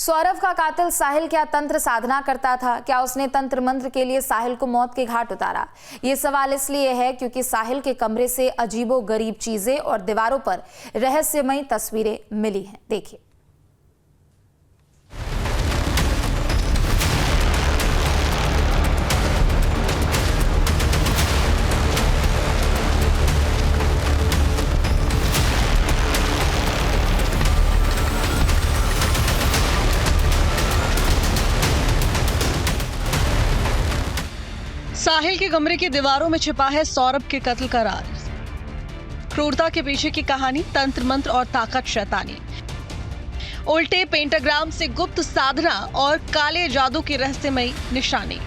सौरभ का कातिल साहिल क्या तंत्र साधना करता था? क्या उसने तंत्र मंत्र के लिए साहिल को मौत के घाट उतारा? ये सवाल इसलिए है क्योंकि साहिल के कमरे से अजीबोगरीब चीजें और दीवारों पर रहस्यमयी तस्वीरें मिली हैं। देखिए। साहिल के कमरे की दीवारों में छिपा है सौरभ के कत्ल का राज। क्रूरता के पीछे की कहानी, तंत्र मंत्र और ताकत शैतानी, उल्टे पेंटाग्राम से गुप्त साधना और काले जादू की रहस्यमयी निशानी।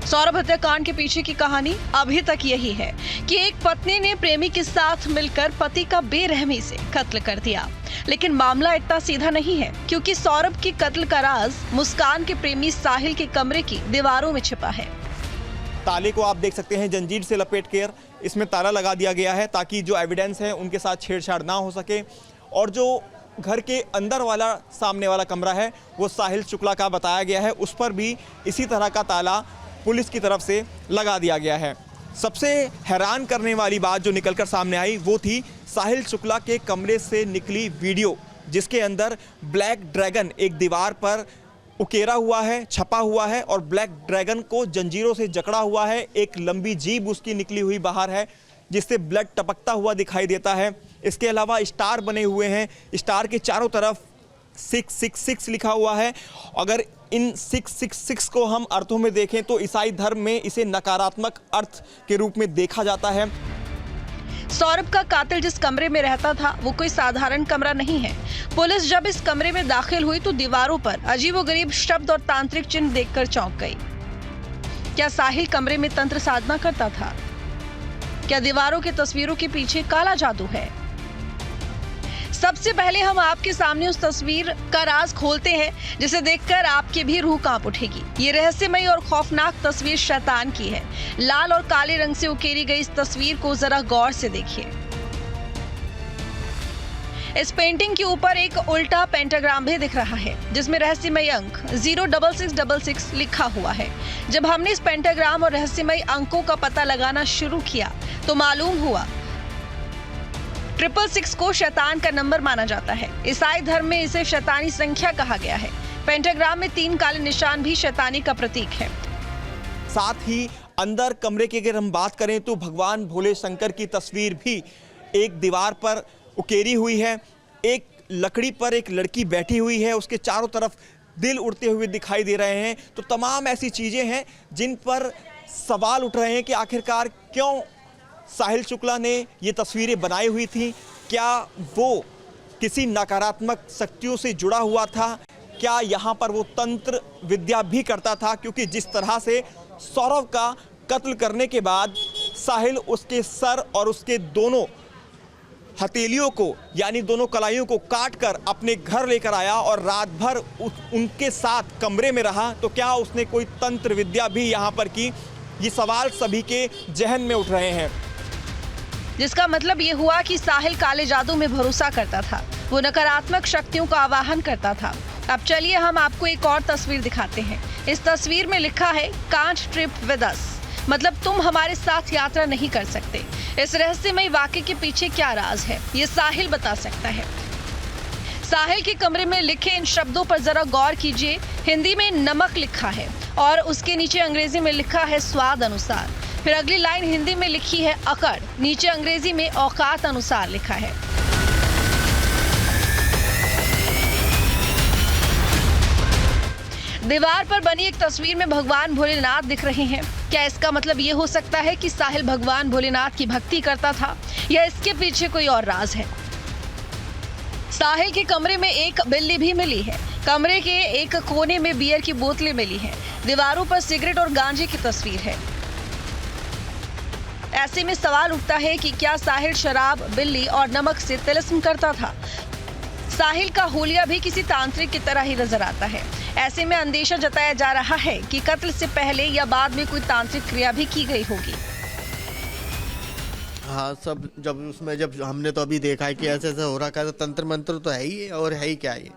सौरभ हत्याकांड के पीछे की कहानी अभी तक यही है कि एक पत्नी ने प्रेमी के साथ मिलकर पति का बेरहमी से कत्ल कर दिया। लेकिन मामला इतना सीधा नहीं है, क्योंकि सौरभ के कत्ल का राज मुस्कान के प्रेमी साहिल के कमरे की दीवारों में छिपा है। ताले को आप देख सकते हैं जंजीर से लपेट कर इसमें ताला लगा दिया गया है ताकि जो एविडेंस है उनके साथ छेड़छाड़ ना हो सके। और जो घर के अंदर वाला सामने वाला कमरा है वो साहिल शुक्ला का बताया गया है, उस पर भी इसी तरह का ताला पुलिस की तरफ से लगा दिया गया है। सबसे हैरान करने वाली बात जो निकलकर सामने आई वो थी साहिल शुक्ला के कमरे से निकली वीडियो, जिसके अंदर ब्लैक ड्रैगन एक दीवार पर उकेरा हुआ है, छपा हुआ है और ब्लैक ड्रैगन को जंजीरों से जकड़ा हुआ है। एक लंबी जीभ उसकी निकली हुई बाहर है जिससे ब्लड टपकता हुआ दिखाई देता है। इसके अलावा स्टार बने हुए हैं, स्टार के चारों तरफ 666 लिखा हुआ है। अगर इन 666 को हम अर्थों में देखें तो ईसाई धर्म में इसे नकारात्मक अर्थ के रूप में देखा जाता है। सौरभ का कातिल जिस कमरे में रहता था वो कोई साधारण कमरा नहीं है। पुलिस जब इस कमरे में दाखिल हुई तो दीवारों पर अजीबोगरीब शब्द और तांत्रिक चिन्ह देखकर चौंक गई। क्या साहिल कमरे में तंत्र साधना करता था? क्या दीवारों की तस्वीरों के पीछे काला जादू है? सबसे पहले हम आपके सामने उस तस्वीर का राज खोलते हैं जिसे देखकर आपकी भी रूह कांप उठेगी। ये रहस्यमयी और खौफनाक तस्वीर शैतान की है। लाल और काले रंग से उकेरी गई इस तस्वीर को जरा गौर से देखिए। इस पेंटिंग के ऊपर एक उल्टा पेंटाग्राम भी दिख रहा है जिसमें रहस्यमयी अंक 06666 लिखा हुआ है। जब हमने इस पेंटाग्राम और रहस्यमयी अंकों का पता लगाना शुरू किया तो मालूम हुआ 666 को शैतान का नंबर माना जाता है। ईसाई धर्म में इसे शैतानी संख्या कहा गया है। पेंटाग्राम में 3 काले निशान भी शैतानी का प्रतीक है। साथ ही अंदर कमरे की अगर हम बात करें तो भगवान भोले शंकर की तस्वीर भी एक दीवार पर उकेरी हुई है। एक लकड़ी पर एक लड़की बैठी हुई है, उसके चारों तरफ दिल उड़ते हुए दिखाई दे रहे हैं। तो तमाम ऐसी चीजें हैं जिन पर सवाल उठ रहे हैं कि आखिरकार क्यों साहिल शुक्ला ने ये तस्वीरें बनाई हुई थी। क्या वो किसी नकारात्मक शक्तियों से जुड़ा हुआ था? क्या यहाँ पर वो तंत्र विद्या भी करता था? क्योंकि जिस तरह से सौरभ का कत्ल करने के बाद साहिल उसके सर और उसके दोनों हथेलियों को यानी दोनों कलाइयों को काट कर अपने घर लेकर आया और रात भर उनके साथ कमरे में रहा, तो क्या उसने कोई तंत्र विद्या भी यहाँ पर की? ये सवाल सभी के जहन में उठ रहे हैं। जिसका मतलब ये हुआ कि साहिल काले जादू में भरोसा करता था, वो नकारात्मक शक्तियों का आवाहन करता था। अब चलिए हम आपको एक और तस्वीर दिखाते हैं। इस तस्वीर में लिखा है कांट ट्रिप विद अस, मतलब तुम हमारे साथ यात्रा नहीं कर सकते। इस रहस्यमयी वाक्य के पीछे क्या राज है ये साहिल बता सकता है। साहिल के कमरे में लिखे इन शब्दों पर जरा गौर कीजिए। हिंदी में नमक लिखा है और उसके नीचे अंग्रेजी में लिखा है स्वाद अनुसार। फिर अगली लाइन हिंदी में लिखी है अकड़, नीचे अंग्रेजी में औकात अनुसार लिखा है। दीवार पर बनी एक तस्वीर में भगवान भोलेनाथ दिख रहे हैं। क्या इसका मतलब ये हो सकता है कि साहिल भगवान भोलेनाथ की भक्ति करता था, या इसके पीछे कोई और राज है? साहिल के कमरे में एक बिल्ली भी मिली है। कमरे के एक कोने में बियर की बोतलें मिली हैं। दीवारों पर सिगरेट और गांजे की तस्वीर है। ऐसे में सवाल उठता है कि क्या साहिल शराब, बिल्ली और नमक से तिलिस्म करता था? साहिल का हुलिया भी किसी तांत्रिक की तरह ही नजर आता है। ऐसे में अंदेशा जताया जा रहा है कि कत्ल से पहले या बाद में कोई तांत्रिक क्रिया भी की गई होगी। हाँ, जब हमने तो अभी देखा है कि ऐसे ऐसे हो रहा है, तो तंत्र मंत्र तो है ही है, और है ही क्या ये।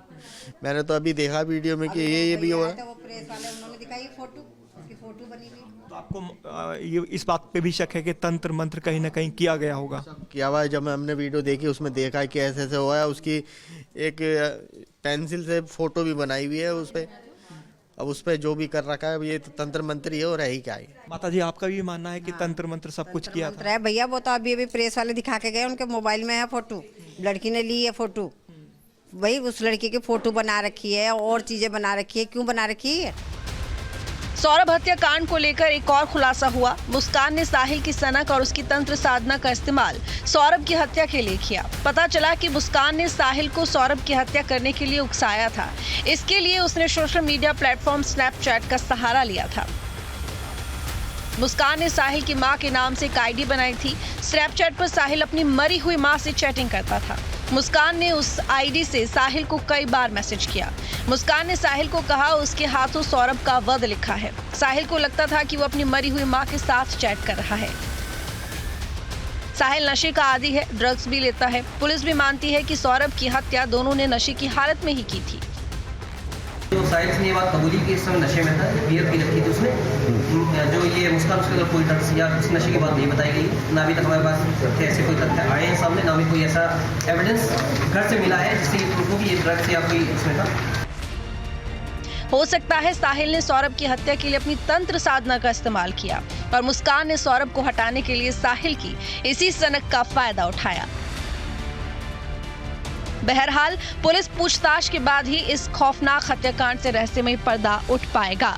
मैंने तो अभी देखा वीडियो में कि ये भी हुआ है। वो प्रेस वाले उन्होंने दिखाई फोटो, उसकी फोटो बनी हुई। तो आपको ये इस बात पे भी शक है कि तंत्र मंत्र कहीं ना कहीं किया गया होगा? किया हुआ है। जब हमने वीडियो देखी उसमें देखा है कि ऐसे ऐसे हुआ है। उसकी एक पेंसिल से फोटो भी बनाई हुई है उस पर। अब उस पर जो भी कर रखा है ये तो तंत्र मंत्र ही है और है ही क्या है। माता जी, आपका भी मानना है कि तंत्र मंत्र सब कुछ किया था? है भैया, वो तो अभी प्रेस वाले दिखा के गए, उनके मोबाइल में है फोटो, लड़की ने ली है फोटो। भाई उस लड़की की फोटो बना रखी है और चीजें बना रखी है, क्यों बना रखी है? सौरभ हत्याकांड को लेकर एक और खुलासा हुआ। मुस्कान ने साहिल की सनक और उसकी तंत्र साधना का इस्तेमाल सौरभ की हत्या के लिए किया। पता चला कि मुस्कान ने साहिल को सौरभ की हत्या करने के लिए उकसाया था। इसके लिए उसने सोशल मीडिया प्लेटफॉर्म स्नैपचैट का सहारा लिया था। मुस्कान ने साहिल की मां के नाम से एक आईडी बनाई थी। स्नैपचैट पर साहिल अपनी मरी हुई मां से चैटिंग करता था। मुस्कान ने उस आईडी से साहिल को कई बार मैसेज किया। मुस्कान ने साहिल को कहा उसके हाथों सौरभ का वध लिखा है। साहिल को लगता था कि वो अपनी मरी हुई मां के साथ चैट कर रहा है। साहिल नशे का आदी है, ड्रग्स भी लेता है। पुलिस भी मानती है कि सौरभ की हत्या दोनों ने नशे की हालत में ही की थी। तो साहिल ने ये बात कबूली की इस समय नशे में था, बियर पी रखी थी उसने। जो ये मुस्कान उसके अंदर कोई ड्रग्स या उस नशे की बात नहीं बताई गई। ना अभी तक हमारे पास ऐसे कोई तथ्य आए हैं सामने, ना भी कोई ऐसा एविडेंस घर से मिला है जिससे ये प्रूफ हो कि ये ड्रग्स या कोई उसमें था। हो सकता है साहिल ने सौरभ की हत्या के लिए अपनी तंत्र साधना का इस्तेमाल किया और मुस्कान ने सौरभ को हटाने के लिए साहिल की इसी सनक का फायदा उठाया। बहरहाल पुलिस पूछताछ के बाद ही इस खौफनाक हत्याकांड से रहस्यमय पर्दा उठ पाएगा।